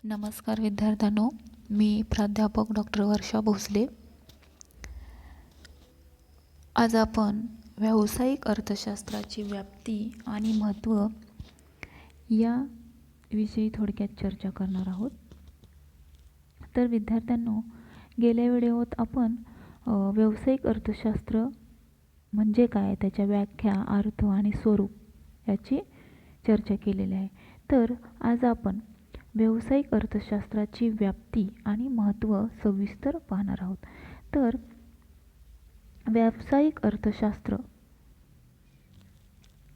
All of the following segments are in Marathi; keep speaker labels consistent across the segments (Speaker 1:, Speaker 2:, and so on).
Speaker 1: नमस्कार विद्यार्थ्यांनो, मी प्राध्यापक डॉक्टर वर्षा भोसले। आज आपण व्यावसायिक अर्थशास्त्राची व्याप्ती आणि महत्त्व या विषयी थोडक्यात चर्चा करणार आहोत। तर विद्यार्थ्यांनो, गेल्या व्हिडिओत आपण व्यावसायिक अर्थशास्त्र म्हणजे काय, त्याच्या व्याख्या, अर्थ आणि स्वरूप याची चर्चा केलेली आहे। तर आज आपण व्यावसायिक अर्थशास्त्राची व्याप्ती आणि महत्त्व सविस्तर पाहणार आहोत। तर व्यावसायिक अर्थशास्त्र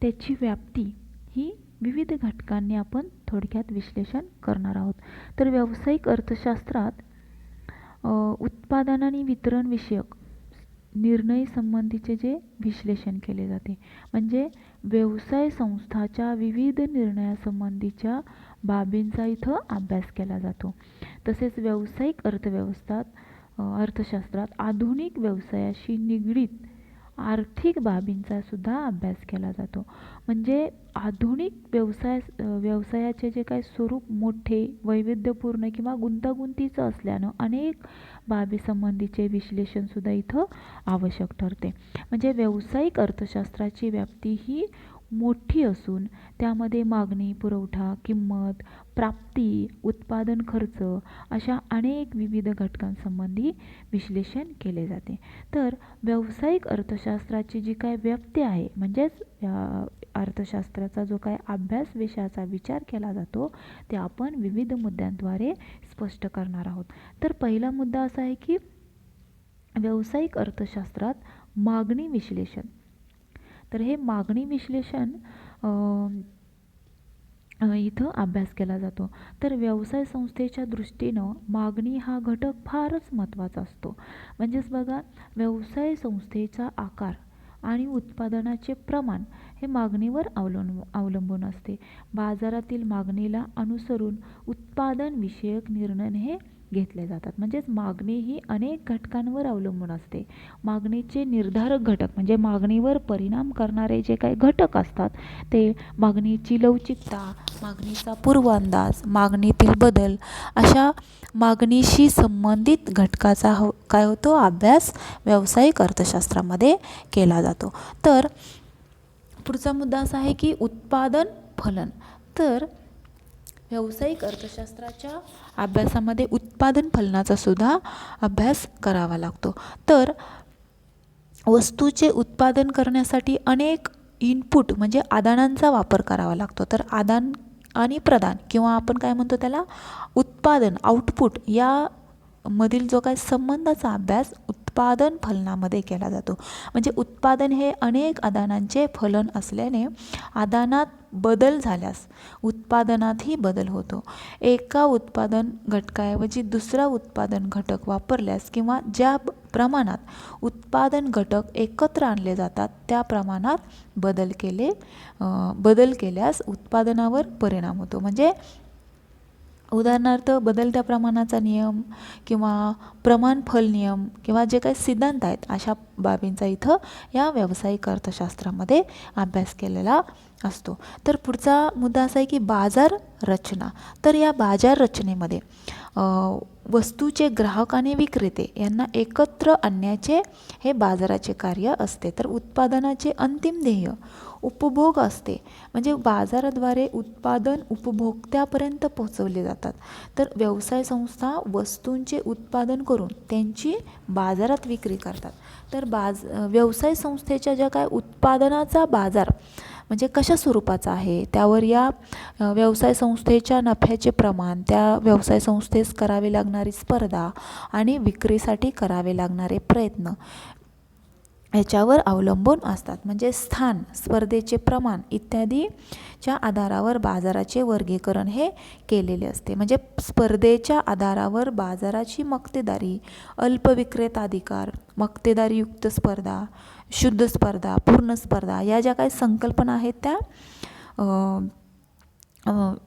Speaker 1: त्याची व्याप्ती ही विविध घटकांनी आपण थोडक्यात विश्लेषण करणार आहोत। तर व्यावसायिक अर्थशास्त्रात उत्पादन आणि वितरण विषयक निर्णय संबंधीचे जे विश्लेषण केले जाते, म्हणजे व्यवसाय संस्थाच्या विविध निर्णयासंबंधीच्या बाबींचा इथं अभ्यास केला जातो। तसेच व्यावसायिक अर्थशास्त्रात आधुनिक व्यवसायाशी निगडीत आर्थिक बाबींचा सुद्धा अभ्यास केला जातो। म्हणजे आधुनिक व्यवसायाचे जे काही स्वरूप मोठे, वैविध्यपूर्ण किंवा गुंतागुंतीचं असल्यानं अनेक बाबी संबंधीचे विश्लेषण सुद्धा इथं आवश्यक ठरते। म्हणजे व्यावसायिक अर्थशास्त्राची व्याप्ती ही मोठी असून त्यामध्ये मागणी, पुरवठा, किंमत, प्राप्ती, उत्पादन खर्च अशा अनेक विविध घटकांसंबंधी विश्लेषण केले जाते। तर व्यावसायिक अर्थशास्त्राची जी काय व्याप्ती आहे, म्हणजेच अर्थशास्त्राचा जो काय अभ्यास विषयाचा विचार केला जातो, ते आपण विविध मुद्द्यांद्वारे स्पष्ट करणार आहोत। तर पहिला मुद्दा असा आहे की व्यावसायिक अर्थशास्त्रात मागणी विश्लेषण। तर हे मागणी विश्लेषण इथं अभ्यास केला जातो। तर व्यवसाय संस्थेच्या दृष्टीनं मागणी हा घटक फारच महत्त्वाचा असतो। म्हणजेच बघा, व्यवसाय संस्थेचा आकार आणि उत्पादनाचे प्रमाण हे मागणीवर अवलंबून असते। बाजारातील मागणीला अनुसरून उत्पादन विषयक निर्णय हे घेतले जातात। म्हणजेच मागणी ही अनेक घटकांवर अवलंबून असते। मागणीचे निर्धारक घटक म्हणजे मागणीवर परिणाम करणारे जे काही घटक असतात, ते मागणीची लवचिकता, मागणीचा पूर्व अंदाज, मागणीतील बदल अशा मागणीशी संबंधित घटकाचा काय होतो अभ्यास व्यावसायिक अर्थशास्त्रामध्ये केला जातो। तर पुढचा मुद्दा असा आहे की उत्पादन फलन। तर व्यावसायिक अर्थशास्त्राच्या अभ्यासामध्ये उत्पादन फलनाचा सुद्धा अभ्यास करावा लागतो। तर वस्तूचे उत्पादन करण्यासाठी अनेक इनपुट म्हणजे आदानांचा वापर करावा लागतो। तर आदान आणि प्रदान किंवा आपण काय म्हणतो त्याला उत्पादन, आउटपुट या मधील जो काही संबंधाचा अभ्यास उत्पादन फलनामध्ये केला जातो। म्हणजे उत्पादन हे अनेक आदानांचे फलन असल्याने आदानात बदल झाल्यास उत्पादनातही बदल होतो। एका उत्पादन घटकाऐवजी दुसरा उत्पादन घटक वापरल्यास किंवा ज्या प्रमाणात उत्पादन घटक एकत्र आणले जातात त्या प्रमाणात बदल केल्यास उत्पादनावर परिणाम होतो। म्हणजे उदाहरणार्थ बदलत्या प्रमाणाचा नियम किंवा प्रमाणफल नियम किंवा जे काही सिद्धांत आहेत, अशा बाबींचा इथं या व्यावसायिक अर्थशास्त्रामध्ये अभ्यास केलेला असतो। तर पुढचा मुद्दा असा आहे की बाजार रचना। तर या बाजार रचनेमध्ये वस्तूचे ग्राहक आणि विक्रेते यांना एकत्र आणण्याचे हे बाजाराचे कार्य असते। तर उत्पादनाचे अंतिम ध्येय उपभोग असते। म्हणजे बाजाराद्वारे उत्पादन उपभोक्त्यापर्यंत पोहोचवले जातात। तर व्यवसाय संस्था वस्तूंचे उत्पादन करून त्यांची बाजारात विक्री करतात। तर व्यवसाय संस्थेच्या ज्या काय उत्पादनाचा बाजार म्हणजे कशा स्वरूपाचा आहे, त्यावर या व्यवसाय संस्थेच्या नफ्याचे प्रमाण, त्या व्यवसाय संस्थेस करावे लागणारी स्पर्धा आणि विक्रीसाठी करावे लागणारे प्रयत्न याच्यावर अवलंबून असतात। म्हणजे स्थान, स्पर्धेचे प्रमाण इत्यादीच्या आधारावर बाजाराचे वर्गीकरण हे केलेले असते। म्हणजे स्पर्धेच्या आधारावर बाजाराची मक्तेदारी, अल्प विक्रेताधिकार, मक्तेदारीयुक्त स्पर्धा, शुद्ध स्पर्धा, पूर्ण स्पर्धा या ज्या काही संकल्पना आहेत त्या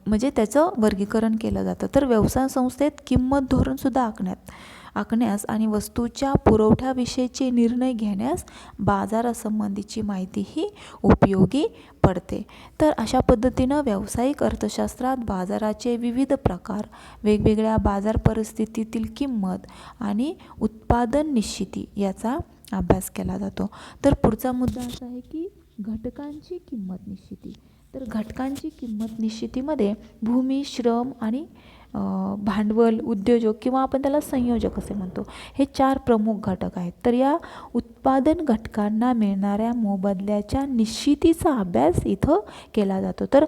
Speaker 1: म्हणजे त्याचं वर्गीकरण केलं जातं। तर व्यवसाय संस्थेत किंमत धोरण सुद्धा आखण्यास आणि वस्तूच्या पुरवठ्याविषयीचे निर्णय घेण्यास बाजारासंबंधीची माहिती ही उपयोगी पडते. तर अशा पद्धतीनं व्यावसायिक अर्थशास्त्रात बाजाराचे विविध प्रकार, वेगवेगळ्या बाजार परिस्थितीतील किंमत आणि उत्पादन निश्चिती याचा अभ्यास केला जातो. तर पुढचा मुद्दा असा आहे की घटकांची किंमत निश्चिती. तर घटकांची किंमत निश्चितीमध्ये भूमी, श्रम आणि भांडवल, उद्योजक किंवा आपण त्याला संयोजक असे म्हणतो, हे 4 प्रमुख घटक आहेत. तर या उत्पादन घटकांना मिळणाऱ्या मोबदल्याच्या निश्चितीचा अभ्यास इथं केला जातो. तर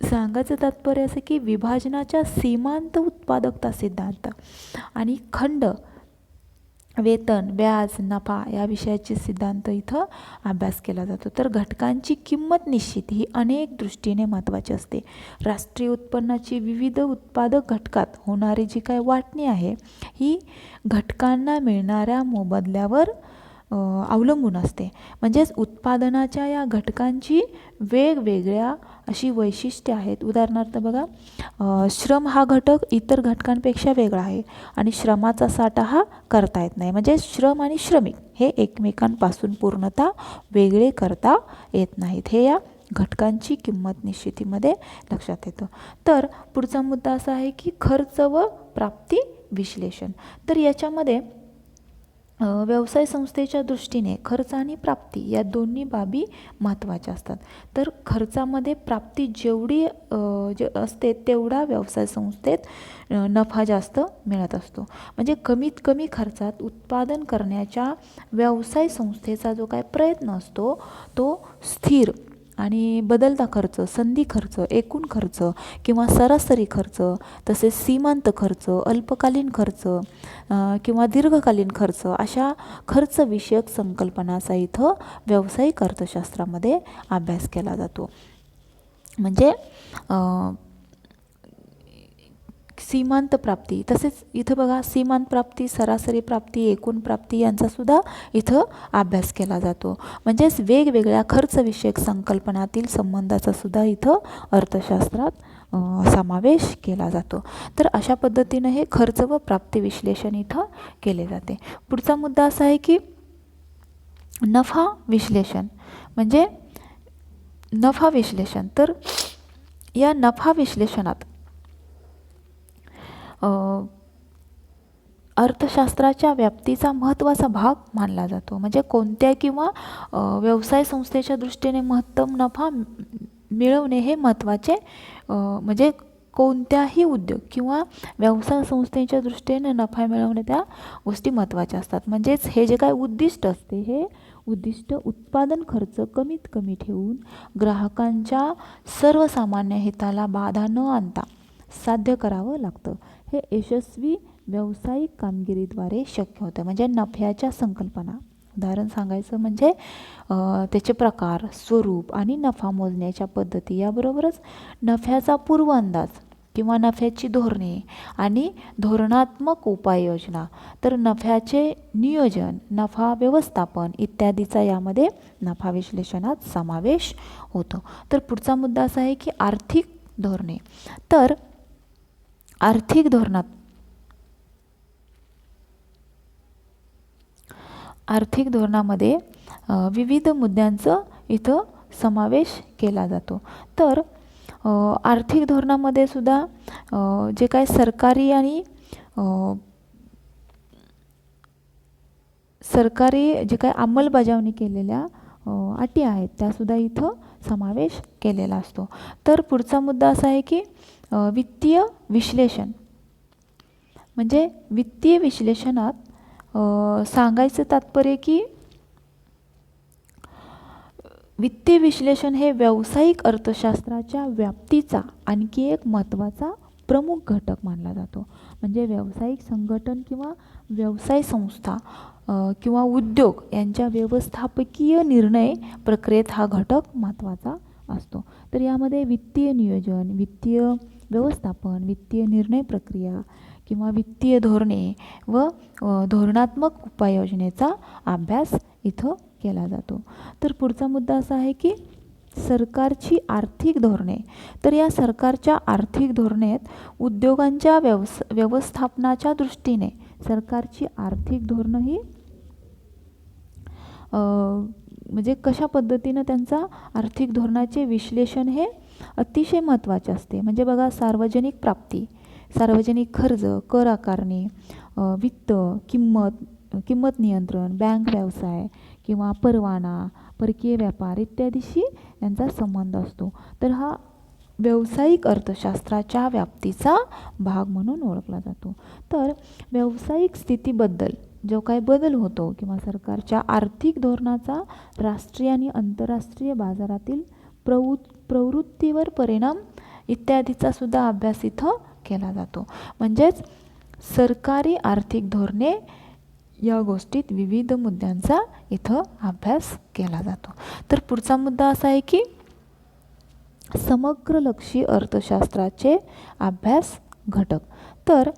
Speaker 1: सांगायचं तात्पर्य असं की विभाजनाच्या सीमांत उत्पादकता सिद्धांत आणि खंड, वेतन, व्याज, नफा या विषयाचे सिद्धांत इथं अभ्यास केला जातो. तर घटकांची किंमत निश्चिती ही अनेक दृष्टीने महत्त्वाची असते. राष्ट्रीय उत्पन्नाची विविध उत्पादक घटकात होणारी जी काय वाटणी आहे ही घटकांना मिळणाऱ्या मोबदल्यावर अवलंबून असते. म्हणजेच उत्पादनाच्या या घटकांची वेगवेगळ्या अशी वैशिष्ट्ये आहेत. उदाहरणार्थ बघा, श्रम हा घटक इतर घटकांपेक्षा वेगळा आहे आणि श्रमाचा साठा हा करता येत नाही. म्हणजे श्रम आणि श्रमिक हे एकमेकांपासून पूर्णतः वेगळे करता येत नाहीत. हे या घटकांची किंमत निश्चितीमध्ये लक्षात येतं. तर पुढचा मुद्दा असा आहे की खर्च व प्राप्ती विश्लेषण. तर याच्यामध्ये व्यवसाय संस्थेच्या दृष्टीने खर्च आणि प्राप्ती या दोन्ही बाबी महत्त्वाच्या असतात. तर खर्चामध्ये प्राप्ती जेवढी जे असते तेवढा व्यवसाय संस्थेत नफा जास्त मिळत असतो. म्हणजे कमीत कमी खर्चात उत्पादन करण्याच्या व्यवसाय संस्थेचा जो काय प्रयत्न असतो तो स्थिर आणि बदलता खर्च, संधी खर्च, एकूण खर्च किंवा सरासरी खर्च, तसेच सीमांत खर्च, अल्पकालीन खर्च किंवा दीर्घकालीन खर्च अशा खर्चविषयक संकल्पनाचा इथं व्यावसायिक अर्थशास्त्रामध्ये अभ्यास केला जातो. म्हणजे सीमांत प्राप्ती, तसेच इथं बघा सीमांत प्राप्ती, सरासरी प्राप्ती, एकूण प्राप्ती यांचासुद्धा इथं अभ्यास केला जातो. म्हणजेच वेगवेगळ्या खर्चविषयक संकल्पनातील संबंधाचा सुद्धा इथं अर्थशास्त्रात समावेश केला जातो. तर अशा पद्धतीनं हे खर्च व प्राप्ती विश्लेषण इथं केले जाते. पुढचा मुद्दा असा आहे की नफा विश्लेषण. म्हणजे नफा विश्लेषण. तर या नफा विश्लेषणात अर्थशास्त्राच्या व्याप्तीचा महत्त्वाचा भाग मानला जातो. म्हणजे कोणत्या किंवा व्यवसाय संस्थेच्या दृष्टीने महत्तम नफा मिळवणे हे महत्त्वाचे, म्हणजे कोणत्याही उद्योग किंवा व्यवसाय संस्थेच्या दृष्टीने नफा मिळवणे त्या गोष्टी महत्त्वाच्या असतात. म्हणजेच हे जे काय उद्दिष्ट असते हे उद्दिष्ट उत्पादन खर्च कमीत कमी ठेवून ग्राहकांच्या सर्वसामान्य हिताला बाधा न आणता साध्य करावं लागतं. हे यशस्वी व्यावसायिक कामगिरीद्वारे शक्य होतं. म्हणजे नफ्याच्या संकल्पना, उदाहरण सांगायचं म्हणजे त्याचे प्रकार, स्वरूप आणि नफा मोजण्याच्या पद्धती याबरोबरच नफ्याचा पूर्व अंदाज किंवा नफ्याची धोरणे आणि धोरणात्मक उपाययोजना, तर नफ्याचे नियोजन, नफा व्यवस्थापन इत्यादीचा यामध्ये नफा विश्लेषणात समावेश होतो. तर पुढचा मुद्दा असा आहे की आर्थिक धोरणे. तर आर्थिक धोरणामध्ये विविध मुद्द्यांचं इथं समावेश केला जातो. तर आर्थिक धोरणामध्ये सुद्धा जे काय सरकारी आणि जे काय अंमलबजावणी केलेल्या अटी आहेत त्यासुद्धा इथं समावेश केलेला असतो. तर पुढचा मुद्दा असा आहे की वित्तीय विश्लेषण. म्हणजे वित्तीय विश्लेषणात सांगायचं तात्पर्य की वित्तीय विश्लेषण हे व्यावसायिक अर्थशास्त्राच्या व्याप्तीचा आणखी एक महत्त्वाचा प्रमुख घटक मानला जातो. म्हणजे व्यावसायिक संघटन किंवा व्यवसाय संस्था किंवा उद्योग यांच्या व्यवस्थापकीय निर्णय प्रक्रियेत हा घटक महत्त्वाचा असतो. तर यामध्ये वित्तीय नियोजन, वित्तीय व्यवस्थापन, वित्तीय निर्णय प्रक्रिया किंवा वित्तीय धोरणे व धोरणात्मक उपाययोजनेचा अभ्यास इथं केला जातो. तर पुढचा मुद्दा असा आहे की सरकारची आर्थिक धोरणे. तर या सरकारच्या आर्थिक धोरणात उद्योगांच्या व्यवस्थापनाच्या दृष्टीने सरकारची आर्थिक धोरणं ही म्हणजे कशा पद्धतीनं त्यांचा आर्थिक धोरणाचे विश्लेषण हे अतिशय महत्त्वाचे असते. म्हणजे बघा, सार्वजनिक प्राप्ती, सार्वजनिक खर्च, कर आकारणी, वित्त, किंमत नियंत्रण, बँक व्यवसाय किंवा परवाना, परकीय व्यापार इत्यादीशी यांचा संबंध असतो. तर हा व्यावसायिक अर्थशास्त्राच्या व्याप्तीचा भाग म्हणून ओळखला जातो. तर व्यावसायिक स्थितीबद्दल जो काही बदल होतो किंवा सरकारच्या आर्थिक धोरणाचा राष्ट्रीय आणि आंतरराष्ट्रीय बाजारातील प्रवृत्तीवर परिणाम इत्यादीचा सुद्धा अभ्यास इथं केला जातो. म्हणजेच सरकारी आर्थिक धोरणे या गोष्टीत विविध मुद्द्यांचा इथं अभ्यास केला जातो. तर पुढचा मुद्दा असा आहे की समग्रलक्षी अर्थशास्त्राचे अभ्यास घटक. तर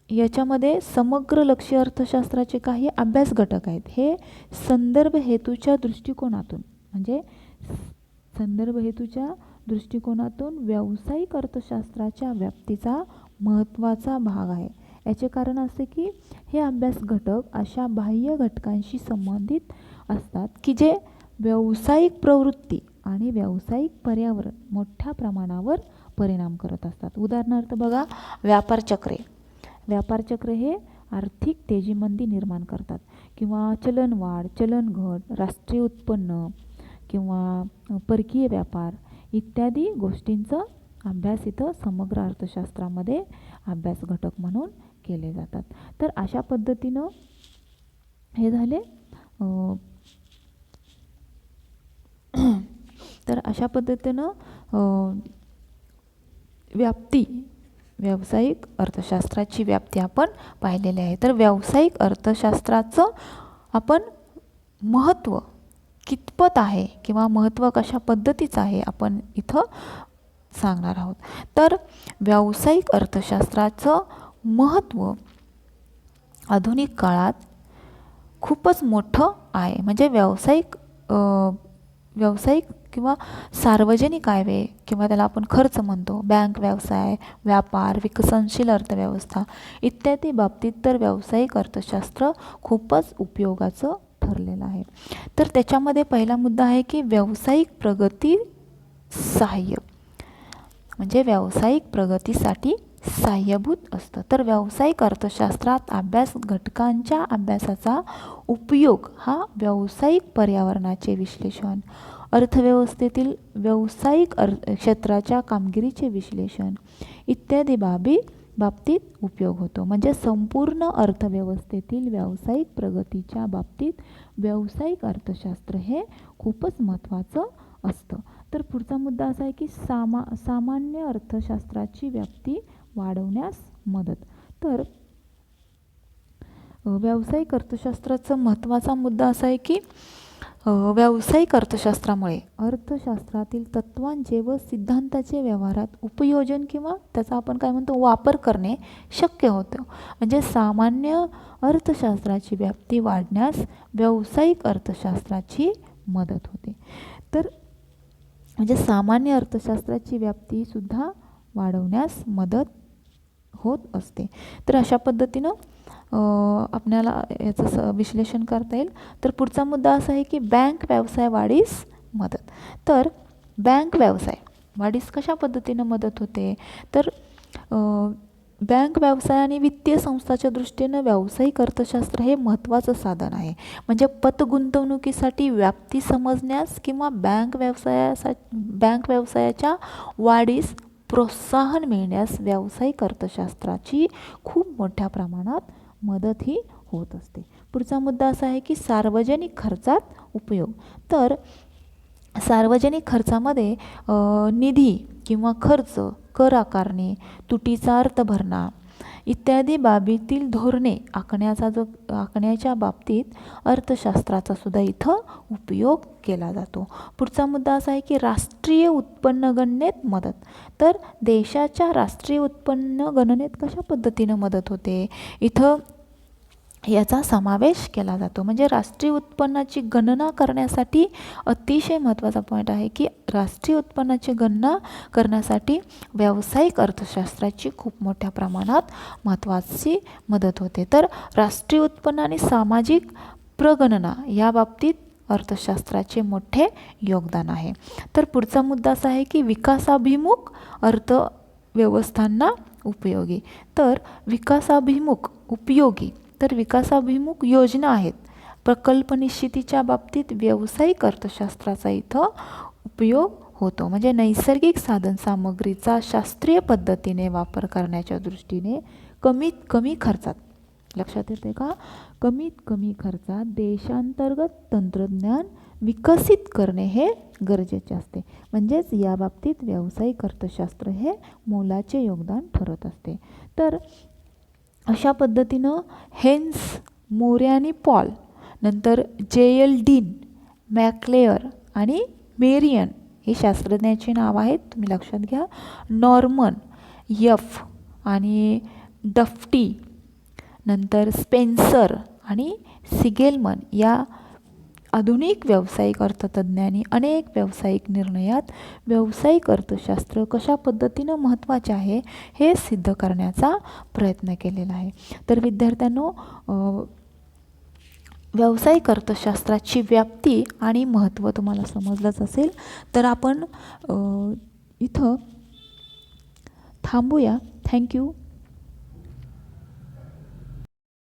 Speaker 1: याच्यामध्ये समग्रलक्षी अर्थशास्त्राचे काही अभ्यास घटक आहेत. हे संदर्भ हेतूच्या दृष्टिकोनातून, म्हणजे संदर्भ हेतूच्या दृष्टिकोनातून व्यावसायिक अर्थशास्त्राच्या व्याप्तीचा महत्त्वाचा भाग आहे. याचे कारण असे की हे अभ्यास घटक अशा बाह्य घटकांशी संबंधित असतात की जे व्यावसायिक प्रवृत्ती आणि व्यावसायिक पर्यावरण मोठ्या प्रमाणावर परिणाम करत असतात. उदाहरणार्थ बघा, व्यापार चक्र हे आर्थिक तेजीमंदी निर्माण करतात किंवा चलनवाढ, चलनघट, राष्ट्रीय उत्पन्न किंवा परकीय व्यापार इत्यादी गोष्टींचा अभ्यास इथं समग्र अर्थशास्त्रामध्ये अभ्यास घटक म्हणून केले जातात. तर अशा पद्धतीनं हे झाले. तर अशा पद्धतीनं व्यावसायिक अर्थशास्त्राची व्याप्ती आपण पाहिलेली आहे. तर व्यावसायिक अर्थशास्त्राचं आपण महत्त्व कितपत आहे किंवा महत्त्व कशा पद्धतीचं आहे आपण इथं सांगणार आहोत. तर व्यावसायिक अर्थशास्त्राचं महत्त्व आधुनिक काळात खूपच मोठं आहे. म्हणजे व्यावसायिक किंवा सार्वजनिक आयव्यय किंवा त्याला आपण खर्च म्हणतो, बँक व्यवसाय, व्यापार, विकसनशील अर्थव्यवस्था इत्यादी बाबतीत तर व्यावसायिक अर्थशास्त्र खूपच उपयोगाचं ठरलेलं आहे. तर त्याच्यामध्ये पहिला मुद्दा आहे की व्यावसायिक प्रगती सहाय्य, म्हणजे व्यावसायिक प्रगतीसाठी सहाय्यभूत असतं. तर व्यावसायिक अर्थशास्त्रात अभ्यास घटकांच्या अभ्यासाचा उपयोग हा व्यावसायिक पर्यावरणाचे विश्लेषण, अर्थव्यवस्थेतील व्यावसायिक क्षेत्राच्या कामगिरीचे विश्लेषण इत्यादी बाबतीत उपयोग होतो. म्हणजे संपूर्ण अर्थव्यवस्थेतील व्यावसायिक प्रगतीच्या बाबतीत व्यावसायिक अर्थशास्त्र हे खूपच महत्त्वाचं असतं. तर पुढचा मुद्दा असा आहे की सामान्य अर्थशास्त्राची व्याप्ती वाढवण्यास मदत. तर व्यावसायिक अर्थशास्त्राचा महत्त्वाचा मुद्दा असा आहे की व्यावसायिक अर्थशास्त्रामुळे अर्थशास्त्रातील तत्त्वांचे व सिद्धांताचे व्यवहारात उपयोजन किंवा त्याचा आपण काय म्हणतो वापर करणे शक्य होतं. म्हणजे सामान्य अर्थशास्त्राची व्याप्ती वाढण्यास व्यावसायिक अर्थशास्त्राची मदत होते. तर म्हणजे सामान्य अर्थशास्त्राची व्याप्ती सुद्धा वाढवण्यास मदत होत असते. तर अशा पद्धतीनं आपल्याला याचं विश्लेषण करता येईल. तर पुढचा मुद्दा असा आहे की बँक व्यवसाय वाढीस मदत. तर बँक व्यवसाय वाढीस कशा पद्धतीनं मदत होते. तर बँक व्यवसाय आणि वित्तीय संस्थाच्या दृष्टीनं व्यावसायिक अर्थशास्त्र हे महत्त्वाचं साधन आहे. म्हणजे पतगुंतवणुकीसाठी व्याप्ती समजण्यास किंवा बँक व्यवसायाच्या वाढीस प्रोत्साहन मिळण्यास व्यावसायिक अर्थशास्त्राची खूप मोठ्या प्रमाणात मदत ही होत असते. पुढचा मुद्दा असा आहे की सार्वजनिक खर्चात उपयोग. तर सार्वजनिक खर्चामध्ये निधी किंवा खर्च, कर आकारणे, तुटीचा अर्थ भरणा इत्यादी बाबीतील धोरणे आखण्याच्या बाबतीत अर्थशास्त्राचा सुद्धा इथं उपयोग केला जातो. पुढचा मुद्दा असा आहे की राष्ट्रीय उत्पन्न गणनेत मदत. तर देशाच्या राष्ट्रीय उत्पन्न गणनेत कशा पद्धतीनं मदत होते. इथं याचा समावेश केला जातो. म्हणजे राष्ट्रीय उत्पन्नाची गणना करण्यासाठी अतिशय महत्त्वाचा पॉईंट आहे की राष्ट्रीय उत्पन्नाची गणना करण्यासाठी व्यावसायिक अर्थशास्त्राची खूप मोठ्या प्रमाणात महत्त्वाची मदत होते. तर राष्ट्रीय उत्पन्न आणि सामाजिक प्रगणना या बाबतीत अर्थशास्त्राचे मोठे योगदान आहे. तर पुढचा मुद्दा असा आहे की विकासाभिमुख अर्थव्यवस्थांना उपयोगी. तर विकासाभिमुख उपयोगी तर विकासाभिमुख योजना आहेत. प्रकल्प निश्चितीच्या बाबतीत व्यावसायिक अर्थशास्त्राचा इथं उपयोग होतो. म्हणजे नैसर्गिक साधनसामग्रीचा शास्त्रीय पद्धतीने वापर करण्याच्या दृष्टीने कमीत कमी खर्चात, लक्षात येते का, कमीत कमी खर्चात देशांतर्गत तंत्रज्ञान विकसित करणे हे गरजेचे असते. म्हणजेच या बाबतीत व्यावसायिक अर्थशास्त्र हे मोलाचे योगदान ठरत असते. तर अशा पद्धतीनं हेन्स, मोरे आणि पॉल, नंतर जे.एल. डीन, मॅक्लेअर आणि मेरियन हे शास्त्रज्ञाची नाव आहेत, तुम्ही लक्षात घ्या. नॉर्मन, यफ आणि डफ्टी, नंतर स्पेन्सर आणि सिगेलमन या आधुनिक व्यावसायिक अर्थतज्ज्ञांनी अनेक व्यावसायिक निर्णयात व्यावसायिक अर्थशास्त्र कशा पद्धतीनं महत्त्वाचे आहे हे सिद्ध करण्याचा प्रयत्न केलेला आहे. तर विद्यार्थ्यांनो, व्यावसायिक अर्थशास्त्राची व्याप्ती आणि महत्त्व तुम्हाला समजलंच असेल. तर आपण इथं थांबूया. थँक्यू.